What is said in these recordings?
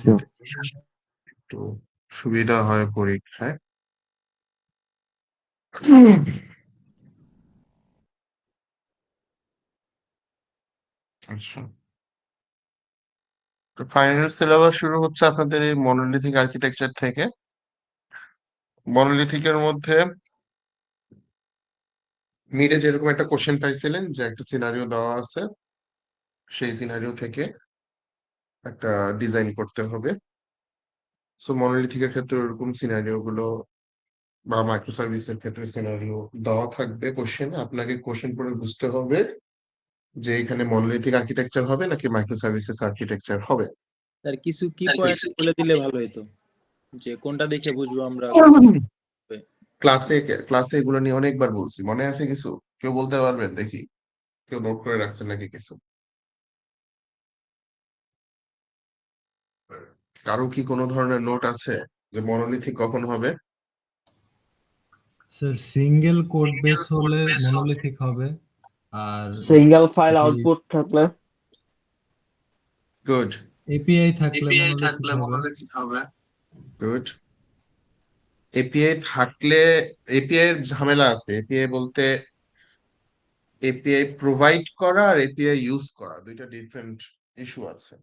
sure. একটু সুবিধা হয় পরীক্ষায়। আচ্ছা, ফাইনাল সিলেবাস শুরু হচ্ছে আপনাদের এই মনোলিথিক আর্কিটেকচার থেকে। মনোলিথিকের মধ্যে মিডে যেরকম একটা কোশ্চেন পাইছিলেন যে একটা সিনারিও দেওয়া আছে, সেই সিনারিও থেকে একটা ডিজাইন করতে হবে। সো মনোলিথিকের ক্ষেত্রে ওরকম সিনারিও গুলো বা মাইক্রো সার্ভিসের ক্ষেত্রে সিনারিও দেওয়া থাকবে কোশ্চেনে। আপনাকে কোশ্চেন পড়ে বুঝতে হবে যে এখানে মনোলিথিক আর্কিটেকচার হবে নাকি মাইক্রো সার্ভিসেস আর্কিটেকচার হবে। স্যার কিছু কি পয়েন্ট বলে দিলে ভালো হতো, যে কোনটা দেখে বুঝবো আমরা। ক্লাসে ক্লাসে এগুলো নিয়ে অনেকবার বলছি, মনে আছে কিছু? কেউ বলতে পারবেন দেখি? কেউ নোট করে রাখছেন নাকি কিছু? কারো কি কোনো ধরনের নোট আছে যে মনোলিথিক কখন হবে? স্যার সিঙ্গেল কোড বেস হলে মনোলিথিক হবে, আর সিঙ্গেল ফাইল আউটপুট থাকলে গুড। এপিআই থাকলে মনোলিথিক হবে। গুড। এপিআই থাকলে, এপিআই এর ঝামেলা আছে। এপিআই বলতে এপিআই প্রোভাইড করা আর এপিআই ইউজ করা দুইটা ডিফারেন্ট ইস্যু আছে।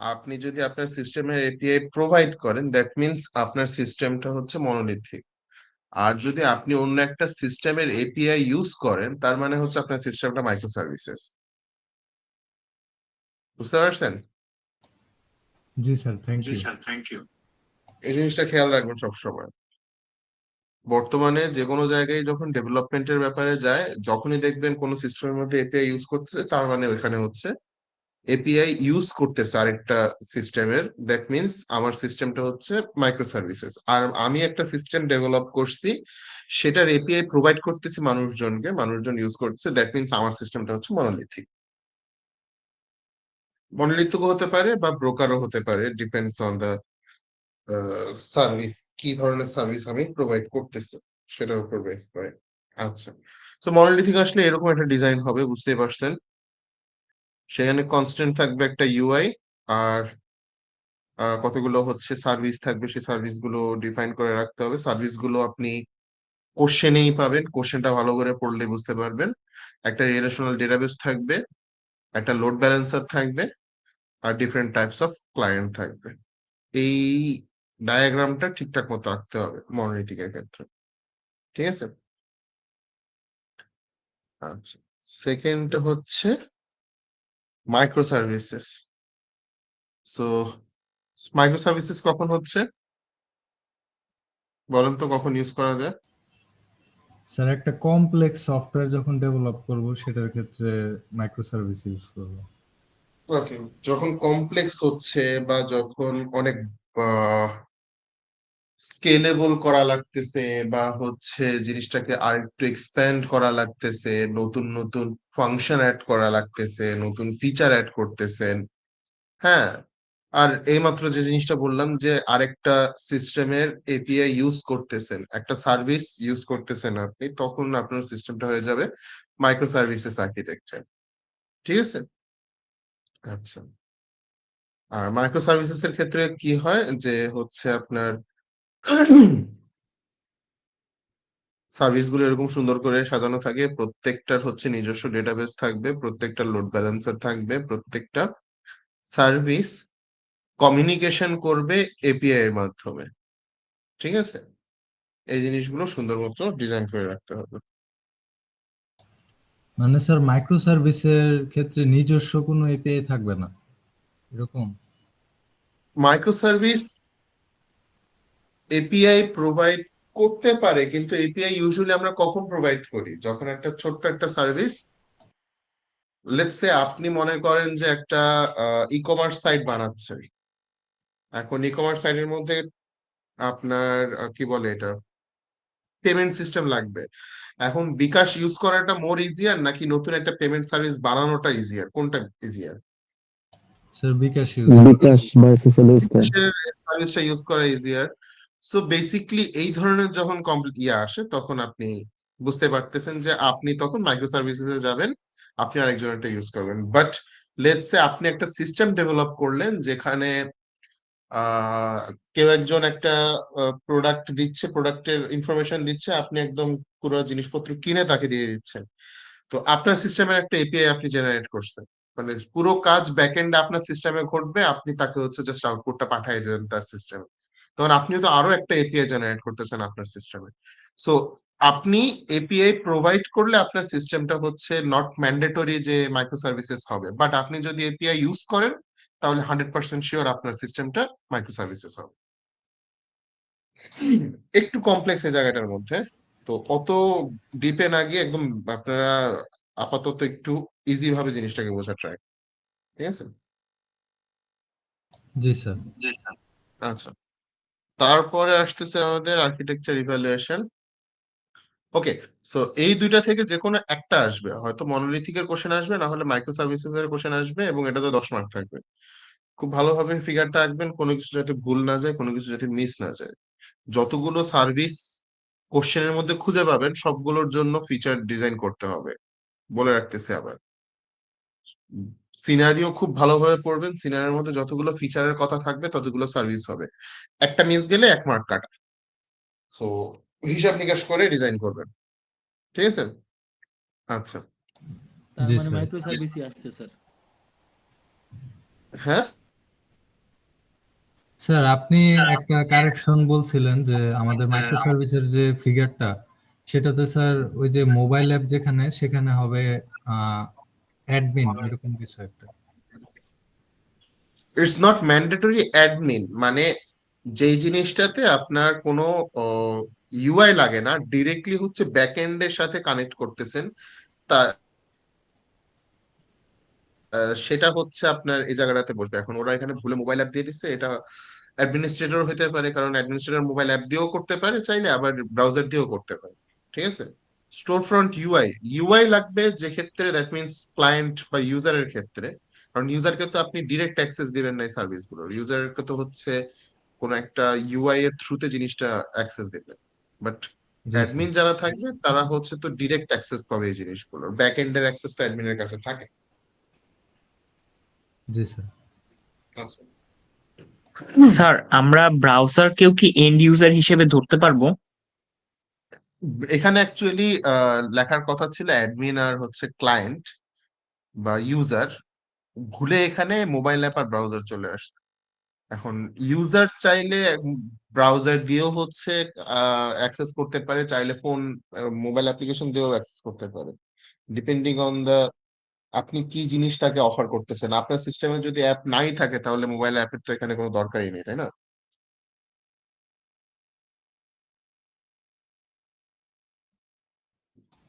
আপনি যদি আপনার সিস্টেমের এপিআই প্রোভাইড করেন, দ্যাট মিনস আপনার সিস্টেমটা হচ্ছে মনোলিথিক। আর যদি আপনি অন্য একটা সিস্টেমের এপিআই ইউজ করেন, তার মানে হচ্ছে আপনার সিস্টেমটা মাইক্রো সার্ভিসেস। বুঝতে পারছেন? জি স্যার, থ্যাংক ইউ। এই জিনিসটা খেয়াল রাখবেন সবসময়। বর্তমানে যে কোনো জায়গায় যখন ডেভেলপমেন্টের ব্যাপারে যায়, যখনই দেখবেন কোনো সিস্টেমের মধ্যে এপিআই ইউজ করতেছে, তার মানে ওইখানে হচ্ছে এপিআই ইউজ করতেছে আরেকটা সিস্টেমের। দ্যাট মিনস আমার সিস্টেমটা হচ্ছে মাইক্রো সার্ভিসেস। আর আমি একটা সিস্টেম ডেভেলপ করছি, সেটার এপিআই প্রোভাইড করতেছি মানুষজনকে, মানুষজন ইউজ করতেছে, দ্যাট মিনস আমার সিস্টেমটা হচ্ছে মনোলিথিক। মনোলিথিক হতে পারে বা ব্রোকারও হতে পারে, ডিপেন্ডস অন দা সার্ভিস, কি ধরনের সার্ভিস আমি প্রোভাইড করতেছি সেটার উপর বেস করে। আচ্ছা, তো মনোলিথিক আসলে এরকম একটা ডিজাইন হবে, বুঝতেই পারছেন। সেখানে কনস্ট্যান্ট থাকবে একটা ইউআই, আর কতগুলো হচ্ছে সার্ভিস থাকবে, সেই সার্ভিস গুলো ডিফাইন করে রাখতে হবে। সার্ভিস গুলো আপনি কোশ্চেনেই পাবেন, কোশ্চেনটা ভালো করে পড়লে বুঝতে পারবেন। একটা রিলেশনাল ডেটাবেস থাকবে, একটা লোড ব্যালেন্সার থাকবে, আর ডিফারেন্ট টাইপস অফ ক্লায়েন্ট থাকবে। এই ডায়াগ্রামটা ঠিকঠাক মতো আঁকতে হবে মনোলিথিকের ক্ষেত্রে, ঠিক আছে? আচ্ছা, সেকেন্ড হচ্ছে micro services. So micro services কখন হচ্ছে বলেন তো, কখন ইউজ করা যায়? স্যার একটা কমপ্লেক্স সফটওয়্যার যখন ডেভেলপ করব, সেটার ক্ষেত্রে মাইক্রো সার্ভিস ইউজ করব। ওকে, যখন কমপ্লেক্স হচ্ছে বা যখন অনেক স্কেলেবল করা লাগতেছে, বা হচ্ছে জিনিসটাকে আর একটু এক্সপ্যান্ড করা লাগতেছে, নতুন নতুন ফাংশন অ্যাড করা লাগতেছে, নতুন ফিচার অ্যাড করতেছেন, হ্যাঁ। আর এইমাত্র যে জিনিসটা বললাম যে আরেকটা সিস্টেমের এপিআই ইউজ করতেছেন, একটা সার্ভিস ইউজ করতেছেন আপনি, তখন আপনার সিস্টেমটা হয়ে যাবে মাইক্রো সার্ভিসেস আর্কিটেকচার, ঠিক আছে? আচ্ছা, আর মাইক্রো সার্ভিসেস এর ক্ষেত্রে কি হয় যে হচ্ছে আপনার সার্ভিস গুলো এরকম সুন্দর করে সাজানো থাকে, প্রত্যেকটার হচ্ছে নিজস্ব ডেটাবেস থাকবে, প্রত্যেকটা লোড ব্যালেন্সার থাকবে, প্রত্যেকটা সার্ভিস কমিউনিকেশন করবে এপিআই এর মাধ্যমে, ঠিক আছে? এই জিনিসগুলো সুন্দর মতো ডিজাইন করে রাখতে হবে। মানে স্যার মাইক্রো সার্ভিসের ক্ষেত্রে নিজস্ব কোনো এপিআই থাকবে না এরকম? মাইক্রো সার্ভিস এপিআই প্রোভাইড করতে পারে, কিন্তু এপিআই ইউজুয়ালি আমরা কখন প্রোভাইড করি? যখন একটা ছোট্ট একটা সার্ভিস, লেটস সে আপনি মনে করেন যে একটা ই কমার্স সাইট বানাচ্ছেন। এখন ই কমার্স সাইটের মধ্যে আপনার কি বলে এটা, পেমেন্ট সিস্টেম লাগবে। এখন বিকাশ ইউজ করাটা মোর ইজিয়ার নাকি নতুন একটা পেমেন্ট সার্ভিস বানানোটা ইজিয়ার? কোনটা ইজিয়ার? স্যার বিকাশ বা এসএসএল ইউজ করে। সার্ভিসটা ইউজ করা ইজিয়ার। সো বেসিকলি এই ধরনের যখন কমপ্লিট আসে, তখন আপনি বুঝতে পারতেছেন যে আপনি তখন মাইক্রো সার্ভিসেসে যাবেন, আপনি আরেকজনেরটা ইউজ করবেন। বাট লেটস সে আপনি একটা সিস্টেম ডেভেলপ করলেন যেখানে কেউ একজন একটা প্রোডাক্ট দিচ্ছে, প্রোডাক্টের ইনফরমেশন দিচ্ছে, আপনি একদম পুরো জিনিসপত্র কিনে তাকে দিয়ে দিচ্ছেন। তো আপনার সিস্টেমের একটা এপিআই আপনি জেনারেট করছেন, মানে পুরো কাজ ব্যাকএন্ডে আপনার সিস্টেমে ঘটবে, আপনি তাকে হচ্ছে জাস্ট আউটপুটটা পাঠিয়ে দেবেন তার সিস্টেমে। তখন আপনিও তো আরো একটা এপিআই জেনারেট করতেছেন আপনার সিস্টেমে। সো আপনি এপিআই প্রোভাইড করলে আপনার সিস্টেমটা হচ্ছে নট ম্যান্ডেটরি যে মাইক্রো সার্ভিসেস হবে, বাট আপনি যদি এপিআই ইউজ করেন তাহলে 100% শিওর আপনার সিস্টেমটা মাইক্রো সার্ভিসেস হবে। একটু কমপ্লেক্স এই জায়গাটার মধ্যে, তো অত ডিপে না গিয়ে একদম আপনারা আপাতত একটু ইজি ভাবে জিনিসটাকে বোঝা ট্রাই, ঠিক আছে? জি স্যার। আচ্ছা, তারপরে আসতেছে আমাদের আর্কিটেকচার ইভ্যালুয়েশন। ওকে, সো এই দুইটা থেকে যে কোনো একটা আসবে, হয়তো মনোলিথিকের কোশ্চেন আসবে, না হলে মাইক্রো সার্ভিসেস এর কোশ্চেন আসবে, এবং এটাতে 10 মার্ক থাকবে। খুব ভালোভাবে ফিগারটা আঁকবেন, কোনো কিছু যাতে ভুল না যায়, কোনো কিছু যাতে মিস না যায়। যতগুলো সার্ভিস কোশ্চেনের মধ্যে খুঁজে পাবেন সবগুলোর জন্য ফিচার ডিজাইন করতে হবে, বলে রাখতেছি আবার। সিনারিও খুব ভালোভাবে পড়বেন, সিনারিওর মধ্যে যতগুলো ফিচারের কথা থাকবে ততগুলো সার্ভিস হবে, একটা মিস গেলে 1 মার্ক কাটা। সো হিসাব নিকাশ করে ডিজাইন করবেন, ঠিক আছে? আচ্ছা, তার জি মানে স্যার। মাইক্রো সার্ভিসই আসছে স্যার। হ্যাঁ স্যার আপনি একটা কারেকশন বলছিলেন যে আমাদের মাইক্রো সার্ভিসের যে ফিগারটা, সেটাতে স্যার ওই যে মোবাইল অ্যাপ যেখানে সেখানে হবে অ্যাডমিন এরকম কিছু একটা। ইটস নট ম্যান্ডেটরি অ্যাডমিন, মানে যেই জিনিসটাতে আপনার কোনো ইউআই লাগে না, ডিরেক্টলি হচ্ছে ব্যাকএন্ডের সাথে কানেক্ট করতেছেন, তা সেটা হচ্ছে আপনার এই জায়গাটাতে বসবে। এখন ওরা এখানে ভুলে মোবাইল অ্যাপ দিয়ে দিচ্ছে, এটা অ্যাডমিনিস্ট্রেটর হতে পারে, কারণ অ্যাডমিনিস্ট্রেটর মোবাইল অ্যাপ দিয়েও করতে পারে চাইলে, আবার ব্রাউজার দিয়েও করতে পারে, ঠিক আছে? স্টোর ফ্রন্ট ইউআই, ইউআই লাগবে যে ক্ষেত্রে, দ্যাট মিনস ক্লায়েন্ট বা ইউজারের ক্ষেত্রে, কারণ ইউজারকে তো আপনি ডিরেক্ট অ্যাক্সেস দিবেন না এই সার্ভিসগুলোর, ইউজারকে তো হচ্ছে কোন একটা ইউআই এর থ্রুতে জিনিসটা অ্যাক্সেস দিবেন। But G sir. অ্যাডমিন যারা থাকবে তারা হচ্ছে তো ডিরেক্ট অ্যাক্সেস পাবে এই জিনিসগুলোর, ব্যাক এন্ডের অ্যাক্সেস তো অ্যাডমিনের কাছে থাকে। জি স্যার। আচ্ছা। স্যার আমরা ব্রাউজারকেও কি এন্ড ইউজার হিসেবে ধরতে পারবো? এখানে অ্যাকচুয়ালি লেখার কথা ছিল অ্যাডমিন আর হচ্ছে ক্লায়েন্ট বা ইউজার, ভুলে এখানে মোবাইল অ্যাপ আর ব্রাউজার চলে আসছে। এখন ইউজার চাইলে ব্রাউজার দিয়েও হচ্ছে অ্যাক্সেস করতে পারে, চাইলে ফোন মোবাইল অ্যাপ্লিকেশন দিয়েও অ্যাক্সেস করতে পারে, ডিপেন্ডিং অন দা আপনি কি জিনিস তাকে অফার করতেছেন। আপনার সিস্টেমে যদি অ্যাপ নাই থাকে তাহলে মোবাইল অ্যাপের তো এখানে কোনো দরকারই নেই, তাই না?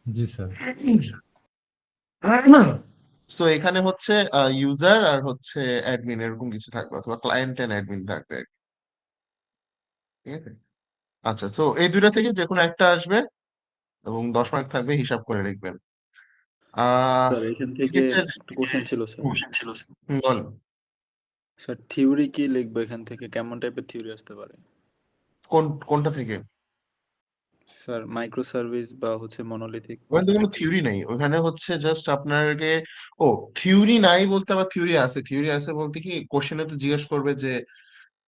জি স্যার। সো এখানে হচ্ছে ইউজার আর হচ্ছে অ্যাডমিন এরকম কিছু থাকবে, অথবা ক্লায়েন্ট এন্ড অ্যাডমিন থাকবে আর কি, ঠিক আছে? আচ্ছা, তো এই দুইটা থেকে যে কোনো একটা আসবে এবং 10 মার্ক থাকবে, হিসাব করে লিখবেন। আহ স্যার এখান থেকে একটা কোশ্চেন ছিল স্যার। বল। স্যার থিওরি কি লিখবো এখান থেকে, কেমন টাইপের থিওরি আসতে পারে? কোনটা থেকে? স্যার মাইক্রো সার্ভিস বা হচ্ছে মনোলিথিক? ওখানে তো কোনো থিওরি নাই, ওখানে হচ্ছে জাস্ট আপনাকে, ও থিওরি নাই বলতে আবার থিওরি আছে, থিওরি আছে বলতে কি কোশ্চেনে তো জিজ্ঞেস করবে যে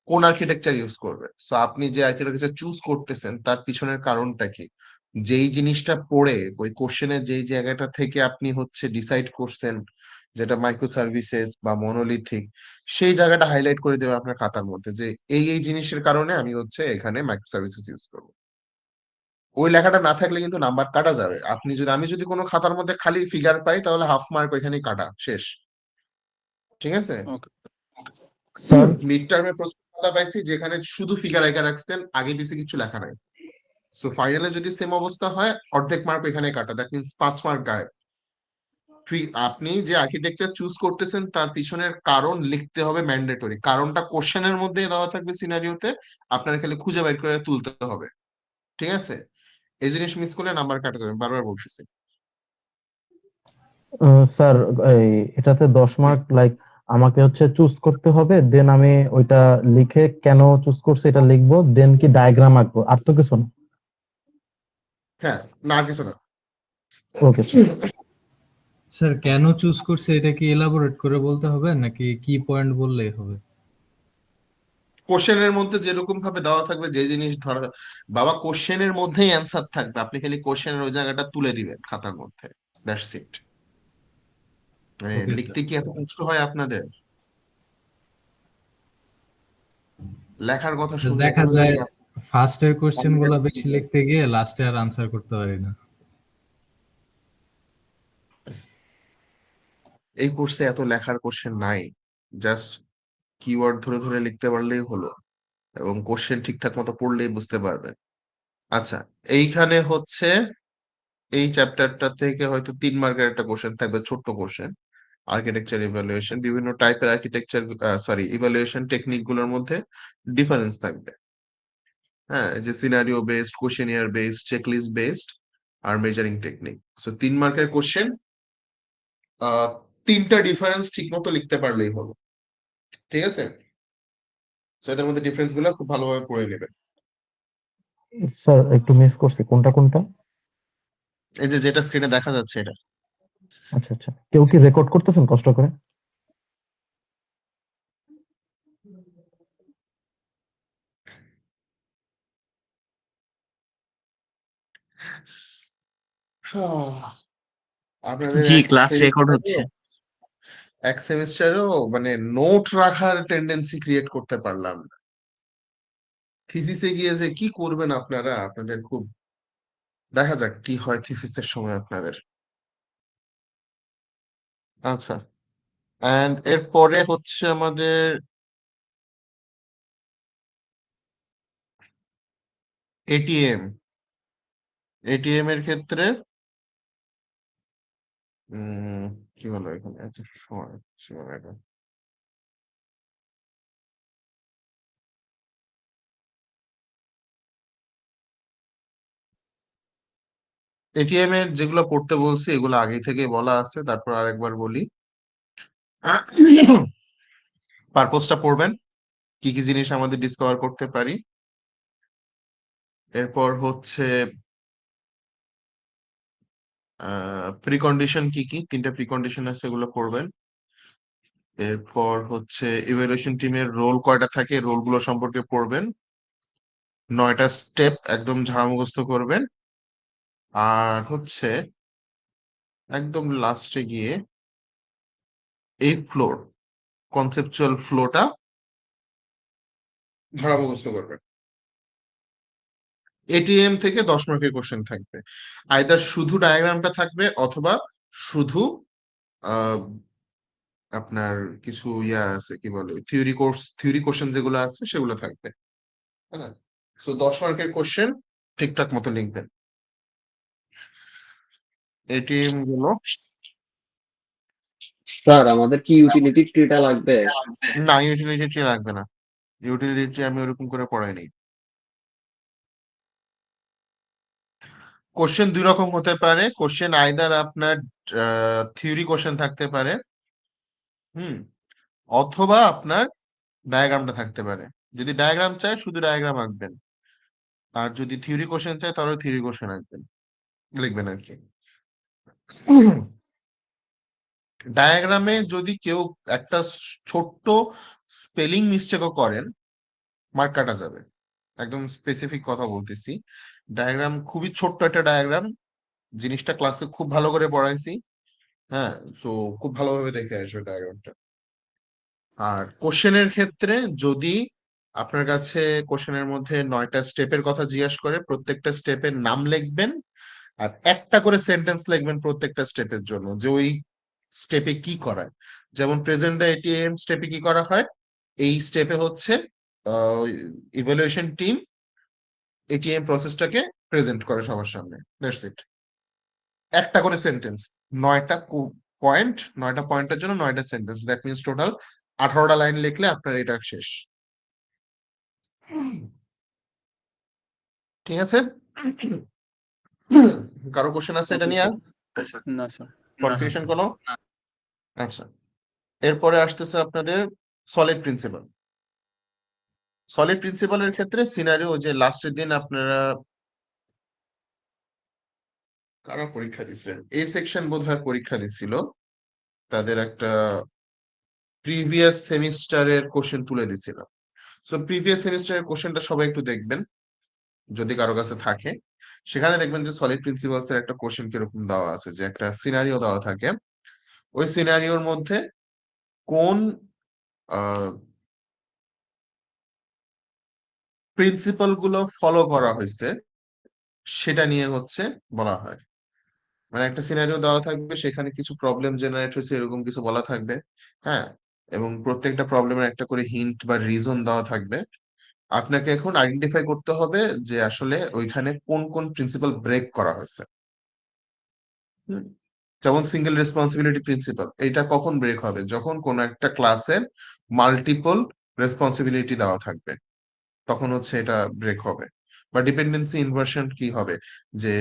কোন আর্কিটেকচার ইউজ করবে। সো আপনি যে আর্কিটেকচার চুজ করতেছেন তার পিছনের কারণটা কি, যেই জিনিসটা পড়ে ওই কোশ্চেনের যেই জায়গাটা থেকে আপনি হচ্ছে ডিসাইড করছেন যেটা মাইক্রো সার্ভিসেস বা মনোলিথিক, সেই জায়গাটা হাইলাইট করে দেবে আপনার খাতার মধ্যে যে এই এই জিনিসের কারণে আমি হচ্ছে এখানে মাইক্রো সার্ভিসেস ইউজ করবো। ওই লেখাটা না থাকলে কিন্তু নাম্বার কাটা যাবে। আমি যদি কোনো খাতার মধ্যে খালি ফিগার পাই তাহলে হাফ মার্ক ওইখানেই কাটা শেষ, ঠিক আছে? ওকে। স্যার মিড টার্মে প্রশ্ন খাতা পাইছি যেখানে শুধু ফিগার একা রাখছেন, আগে পিছে কিছু লেখা নাই। সো ফাইনালে যদি সেম অবস্থা হয়, অর্ধেক মার্ক এখানে কাটা, দ্যাট মিনস 5 মার্ক গায়েব। আপনি যে আর্কিটেকচার চুজ করতেছেন তার পিছনের কারণ লিখতে হবে ম্যান্ডেটরি, কারণটা কোশ্চেনের মধ্যে দেওয়া থাকবে সিনারিওতে, আপনার খালি খুঁজে বের করে তুলতে হবে, ঠিক আছে? এই জিনিস মিস করলে নাম্বার কাটা যাবে, বারবার বলতেছি। স্যার এটাতে 10 মার্ক লাইক আমাকে হচ্ছে চুজ করতে হবে, দেন আমি ওইটা লিখে কেন চুজ করছি এটা লিখবো, দেন কি ডায়াগ্রাম আঁকবো, আর তো কিছু না? হ্যাঁ, না কিছু না। ওকে স্যার কেন চুজ করছে এটা কি এলাবোরেট করে বলতে হবে নাকি কি পয়েন্ট বললেই হবে? কোশ্চেনের মধ্যে যেরকম ভাবে দেওয়া থাকবে, যে জিনিস ধরা, বাবা কোশ্চেনের মধ্যেই অ্যান্সার থাকবে, আপনি খালি কোশ্চেনের ওই জায়গাটা তুলে দিবেন খাতার মধ্যে, দ্যাটস ইট। মানে ওকে স্যার। লিখতে কি এত কষ্ট হয় আপনাদের? লেখার কথা শুনলে দেখা কেন জানি যায় ফার্স্টের কোশ্চেন গুলো বেশি লিখতে গিয়ে লাস্টে আর আনসার করতে পারি না। এই কোর্সে এত লেখার কোশ্চেন নাই, জাস্ট কিওয়ার্ড ধরে ধরে লিখতে পারলেই হলো, এবং কোশ্চেন ঠিকঠাক মতো পড়লেই বুঝতে পারবেন। আচ্ছা, এইখানে হচ্ছে এই চ্যাপ্টারটা থেকে হয়তো 3 মার্কের একটা কোশ্চেন থাকবে, ছোট্ট কোশ্চেন। আর্কিটেকচার ইভালুয়েশন, বিভিন্ন টাইপের আর্কিটেকচার ইভালুয়েশন টেকনিক গুলোর মধ্যে ডিফারেন্স থাকবে। হ্যাঁ, এই যে scenario based, questionnaire based, checklist based, আর মেজারিং টেকনিক। সো 3 মার্কের কোশ্চেন, 3টা ডিফারেন্স ঠিক মতো লিখতে পারলেই হলো। ঠিক আছে? সো এদের মধ্যে ডিফারেন্স গুলো খুব ভালোভাবে পড়ে নেবেন। স্যার একটু মিস করছি, কোনটা কোনটা? এই যে যেটা স্ক্রিনে দেখা যাচ্ছে এটা। আচ্ছা আচ্ছা, কেউ কি রেকর্ড করতেছেন কষ্ট করে? আপনাদের জি, ক্লাস রেকর্ড হচ্ছে। এক সেমিস্টারেও মানে নোট রাখার টেন্ডেন্সি ক্রিয়েট করতে পারলাম না। থিসিসে গিয়ে যে কি করবেন আপনারা, আপনাদের খুব, দেখা যাক কি হয় থিসিসের সময় আপনাদের। আচ্ছা, এন্ড এরপরে হচ্ছে আমাদের এটিএম। এটিএম এর ক্ষেত্রে কি বলো এখানে একটা সময় সময় এটা। এটিএম এর যেগুলো পড়তে বলছি এগুলো আগে থেকে বলা আছে, তারপর আরেকবার বলি। পারপোজটা পড়বেন, কি কি জিনিস আমাদের ডিসকভার করতে পারি। এরপর হচ্ছে প্রিকন্ডিশন কি কি, 3টা প্রিকন্ডিশন আছে, সেগুলো পড়বেন। এরপর হচ্ছে ইভ্যালুয়েশন টিমের রোল কয়টা থাকে, রোল গুলো সম্পর্কে পড়বেন। 9টা স্টেপ একদম ঝাড়া মুখস্থ করবেন। আর হচ্ছে একদম লাস্টে গিয়ে এই ফ্লোর, কনসেপচুয়াল ফ্লোটা ঝাড়া মুখস্থ করবেন। এটিএম থেকে 10 মার্কের কোশ্চেন থাকবে, আইদার শুধু ডায়াগ্রামটা থাকবে অথবা শুধু আহ, আপনার কিছু ইয়া আছে, কি বলে, থিওরি কোশ্চেন যেগুলো আছে সেগুলো থাকবে। হ্যাঁ, সো 10 মার্কের কোশ্চেন ঠিকঠাক মতো লিখবেন। এটিএম গুলো স্যার আমাদের কি ইউটিলিটি ট্রিটা লাগবে? না, ইউটিলিটি লাগবে না, ইউটিলিটি আমি ওরকম করে পড়াইনি। কোশ্চেন 2 রকম হতে পারে, কোশ্চেন আইদার আপনার থিওরি কোশ্চেন থাকতে পারে, হুম, অথবা আপনার ডায়াগ্রামটা থাকতে পারে। যদি ডায়াগ্রাম চায় শুধু ডায়াগ্রাম আঁকবেন, আর যদি থিওরি কোশ্চেন চায় তাহলে থিওরি কোশ্চেন আঁকবেন, লিখবেন আর কি। ডায়াগ্রামে যদি কেউ একটা ছোট্ট স্পেলিং মিস্টেকও করেন, মার্ক কাটা যাবে। একদম স্পেসিফিক কথা বলতেছি, ডায়াগ্রাম খুবই ছোট্ট একটা ডায়াগ্রাম, জিনিসটা ক্লাসে খুব ভালো করে পড়াইছি। হ্যাঁ, তো খুব ভালোভাবে দেখে আসবে ডায়াগ্রামটা। আর কোশ্চেনের ক্ষেত্রে যদি আপনার কাছে কোশ্চেনের মধ্যে 9টা স্টেপের কথা জিজ্ঞাসা করে, প্রত্যেকটা স্টেপের নাম লিখবেন, আর একটা করে সেন্টেন্স লিখবেন প্রত্যেকটা স্টেপের জন্য, যে ওই স্টেপে কি করায়। যেমন প্রেজেন্ট দ্য এটিএম স্টেপে কি করা হয়, এই স্টেপে হচ্ছে ইভালুয়েশন টিম এটিএম প্রসেসটাকে প্রেজেন্ট করে সবার সামনে, দ্যাটস ইট। একটা করে সেন্টেন্স, 9টা পয়েন্ট, 9টা পয়েন্টের জন্য 9টা সেন্টেন্স, দ্যাট মিনস টোটাল 18টা লাইন লিখলে আপনার এটা শেষ। ঠিক আছে? কারো কোশ্চেন আছে এটা ওকে নিয়ে? স্যার। না স্যার। কনফিউশন কোনো? আচ্ছা, এরপরে আসতেছে আপনাদের সলিড প্রিন্সিপাল। সলিড প্রিন্সিপালের ক্ষেত্রে সিনারিও, যে লাস্টের দিন আপনারা কারা পরীক্ষা দিছিলেন, এ সেকশন বোধহয় পরীক্ষা দিছিল, তাদের একটা প্রিভিয়াস সেমিস্টারের কোশ্চেন তুলে দিছিলাম। সো প্রিভিয়াস সেমিস্টারের কোশ্চেনটা সবাই একটু দেখবেন যদি কারো কাছে থাকে। সেখানে দেখবেন যে সলিড প্রিন্সিপালস এর একটা কোশ্চেন কিরকম দেওয়া আছে, যে একটা সিনারিও দেওয়া থাকে, ওই সিনারিওর মধ্যে কোন প্রিন্সিপাল গুলো ফলো করা হয়েছে সেটা নিয়ে হচ্ছে বলা হয়। মানে একটা সিনারিও দেওয়া থাকবে, সেখানে কিছু প্রবলেম জেনারেট হয়েছে এরকম কিছু বলা থাকবে, হ্যাঁ, এবং প্রত্যেকটা প্রবলেমের একটা করে হিন্ট বা রিজন দেওয়া থাকবে। আপনাকে এখন আইডেন্টিফাই করতে হবে যে আসলে ওইখানে কোন কোন প্রিন্সিপাল ব্রেক করা হয়েছে। হুম। যেমন সিঙ্গেল রেসপন্সিবিলিটি প্রিন্সিপাল, এটা কখন ব্রেক হবে? যখন কোন একটা ক্লাসের মাল্টিপল রেসপন্সিবিলিটি দেওয়া থাকবে, তখন হচ্ছে এটা ব্রেক হবে। বা ডিপেন্ডেন্সি ইনভার্সন কি হবে, যে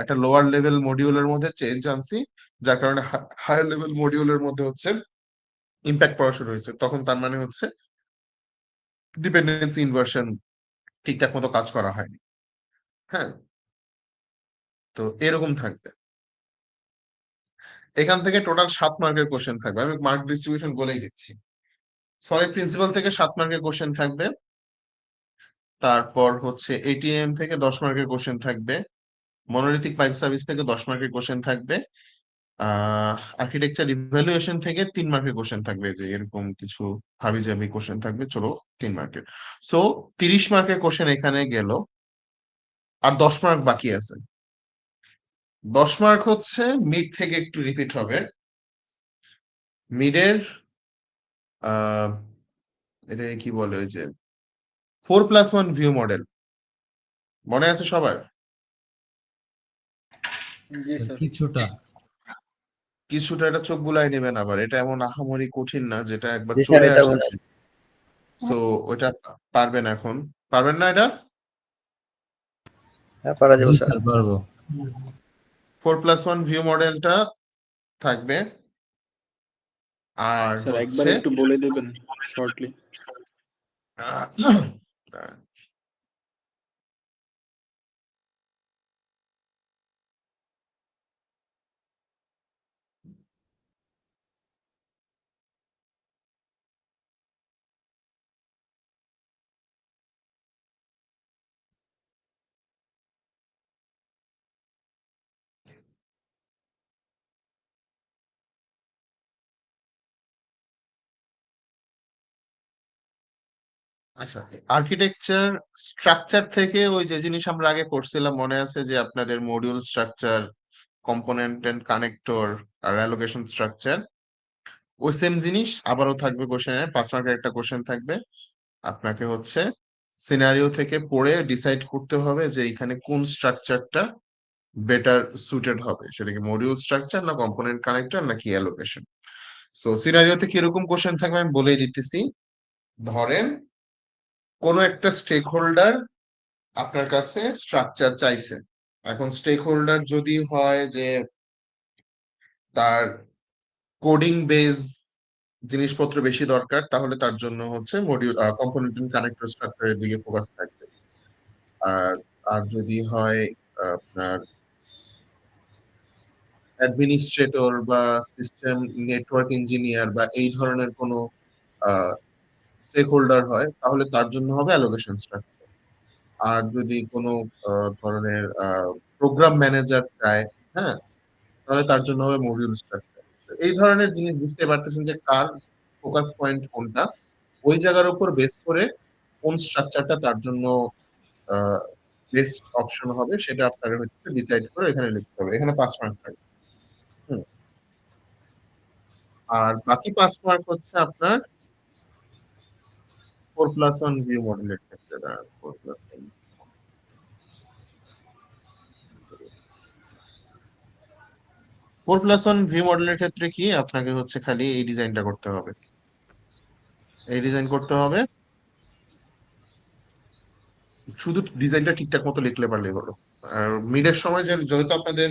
একটা লোয়ার লেভেল মডিউলের মধ্যে চেঞ্জ আনছি, যার কারণে হায়ার লেভেল মডিউলের মধ্যে হচ্ছে ইম্প্যাক্ট পড়া শুরু হয়েছে, তখন তার মানে হচ্ছে ডিপেন্ডেন্সি ইনভার্সন ঠিকঠাক মতো কাজ করা হয়নি। হ্যাঁ, তো এরকম থাকবে। এখান থেকে টোটাল 7 মার্কের কোশ্চেন থাকবে, আমি মার্ক ডিস্ট্রিবিউশন বলেই দিচ্ছি। সলিড প্রিন্সিপাল থেকে 7 মার্কের কোশ্চেন থাকবে, তারপর হচ্ছে এটিএম থেকে 10 মার্কের কোশ্চেন থাকবে, মনোলিথিক পাইপ সার্ভিস থেকে 10 মার্কের কোশ্চেন থাকবে, আর্কিটেকচার ইভ্যালুয়েশন থেকে 3 মার্কের কোশ্চেন থাকবে, যে এরকম কিছু হাবি জাবি কোশ্চেন থাকবে, চলো 3 মার্কের। সো 30 মার্কের কোশ্চেন এখানে গেল, আর 10 মার্ক বাকি আছে। 10 মার্ক হচ্ছে মিড থেকে একটু রিপিট হবে। মিডের এটা কি বলে, ওই যে 4+1 ভিউ মডেল মনে আছে সবার? জি স্যার। কিছুটা। কিছুটা, এটা চোখ বুলাই নেবেন আবার, এটা এমন আহামরি কঠিন না, যেটা একবার জি স্যার, চলে এটা আসছে। সো ওটা পারবেন, এখন পারবেন না এটা? হ্যাঁ পারা যাবে জি স্যার। স্যার, পারবো। 4+1 ভিউ মডেলটা থাকবে। আর স্যার একবার হচ্ছে একটু বলে দেবেন শর্টলি। আহ, আচ্ছা, আর্কিটেকচার স্ট্রাকচার থেকে ওই যে জিনিস আমরা আগে করছিলাম মনে আছে, যে আপনাদের module structure, component and connector আর অ্যালোকেশন স্ট্রাকচার, ওই সেম জিনিস আবারও থাকবে কোশ্চেনে। 5 মার্কের একটা কোশ্চেন থাকবে, আপনাকে হচ্ছে সিনারিও থেকে পড়ে ডিসাইড করতে হবে যে এখানে কোন স্ট্রাকচারটা বেটার সুটেড হবে, সেটা কি মডিউল স্ট্রাকচার না কম্পোনেন্ট কানেক্টর নাকি অ্যালোকেশন। সো সিনারিওতে কিরকম কোশ্চেন থাকবে আমি বলেই দিতেছি। ধরেন কোন একটা স্টেক হোল্ডার আপনার কাছে স্ট্রাকচার চাইছে। এখন স্টেক হোল্ডার যদি হয় যে তার কোডিং বেস জিনিসপত্র বেশি দরকার, তাহলে তার জন্য হচ্ছে মডিউল কম্পোনেন্ট কানেক্টর স্ট্রাকচারের দিকে ফোকাস থাকবে। আর আর যদি হয় আপনার অ্যাডমিনিস্ট্রেটর বা সিস্টেম নেটওয়ার্ক ইঞ্জিনিয়ার বা এই ধরনের কোনো স্টেক হোল্ডার হয়, তাহলে তার জন্য হবে অ্যালোকেশন স্ট্রাকচার। আর যদি কোনো ধরনের প্রোগ্রাম ম্যানেজার চায়, হ্যাঁ, তাহলে তার জন্য হবে মডিউল স্ট্রাকচার। এই ধরনের জিনিস বুঝতে পারতেছেন যে কার ফোকাস পয়েন্ট কোনটা, ওই জায়গার উপর বেস করে কোন স্ট্রাকচারটা তার জন্য বেস্ট অপশন হবে, সেটা আপনার হচ্ছে ডিসাইড করে এখানে লিখতে হবে। এখানে 5 মার্ক থাকবে। হুম। আর বাকি 5 মার্ক হচ্ছে আপনার 4+1 ভিউ মডেলের ক্ষেত্রে। 4+1 ভিউ মডেলের ক্ষেত্রে কি আপনাকে হচ্ছে খালি এই ডিজাইনটা করতে হবে, এই ডিজাইন করতে হবে, শুধু ডিজাইনটা ঠিকঠাক মতো লিখলে পারলেই হলো। আর মিডের সময় যেহেতু আপনাদের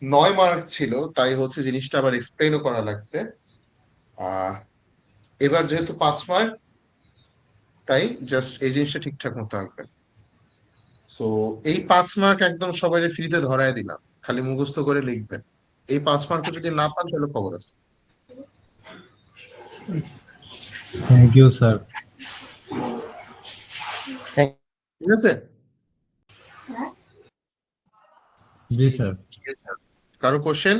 9 মার্ক ছিল, তাই হচ্ছে জিনিসটা আবার এক্সপ্লেইনও করা লাগছে। আহ এবার যেহেতু 5 মার্ক, তাই জাস্ট এই জিনিসটা ঠিকঠাক মতো আঁকবেন। সো এই 5 মার্ক একদম সবাই ফ্রিতে ধরায় দিলাম, খালি মুখস্থ করে লিখবেন। এই 5 মার্ক যদি না পান তাহলে খবর আছে। Thank you sir. ঠিক আছে? জি স্যার। কারো কোশ্চেন?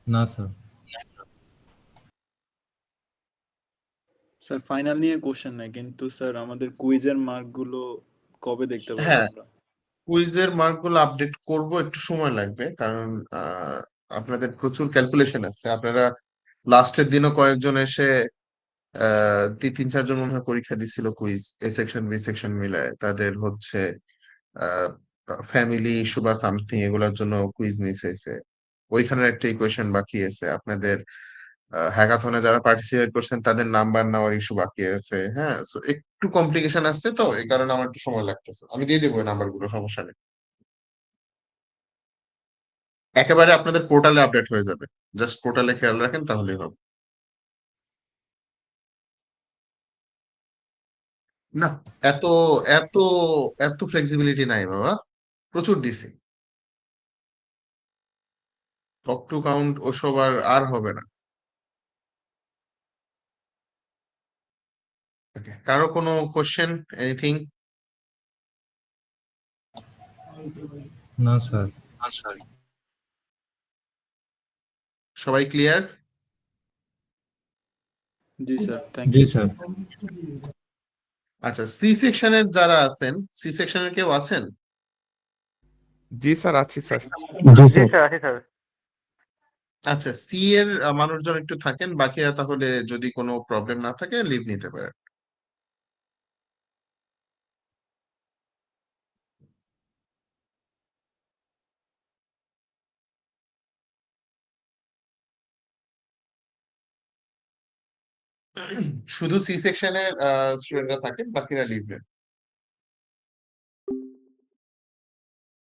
না স্যার। স্যার ফাইনাল নিয়ে কোশ্চেন নাই, কিন্তু স্যার আমাদের কুইজের মার্ক গুলো কবে দেখতে পারবো হ্যাঁ, আমরা? কুইজের মার্কগুলো আপডেট করব, একটু সময় লাগবে, কারণ আপনাদের প্রচুর ক্যালকুলেশন আছে। আপনারা লাস্টের দিনও কয়েকজন এসে 3-4 জন মনে হয় পরীক্ষা দিছিল কুইজ, এ সেকশন বি সেকশন মিলায়। তাদের হচ্ছে ফ্যামিলি ইস্যু বা সামথিং এগুলোর জন্য কুইজ মিস হয়েছে। ওইখানের একটা ইকুয়েশন বাকি আছে। আপনাদের হ্যাকাথনে যারা পার্টিসিপেট করছেন তাদের নাম্বার নেওয়ার ইস্যু বাকি আছে। হ্যাঁ, সো একটু কমপ্লিকেশন আসছে, তো এই কারণে আমার একটু সময় লাগতেছে। আমি দিয়ে দেবো নাম্বার গুলো, সমস্যা নেই। একেবারে আপনাদের পোর্টালে আপডেট হয়ে যাবে। জাস্ট পোর্টালে খেয়াল রাখেন, তাহলেই হবে। না, এত এত এত ফ্লেক্সিবিলিটি নাই বাবা, প্রচুর দিছি। টক টু কাউন্ট ওসব আর আর হবে না। Okay. কারো কোনো কোশ্চেন, এনিথিং? না স্যার। সবাই ক্লিয়ার? জি স্যার, থ্যাংক জি ইউ। স্যার। আচ্ছা, সি সেকশনের যারা আছেন, সি সেকশনের কেউ আছেন? জি স্যার, আছি স্যার। জি স্যার। আচ্ছা, সি এর মানুষজন একটু থাকেন, বাকিরা তাহলে যদি কোনো প্রবলেম না থাকে লিভ নিতে পারেন। শুধু সি সেকশনের স্টুডেন্টরা থাকেন, বাকিরা লিভ নেন।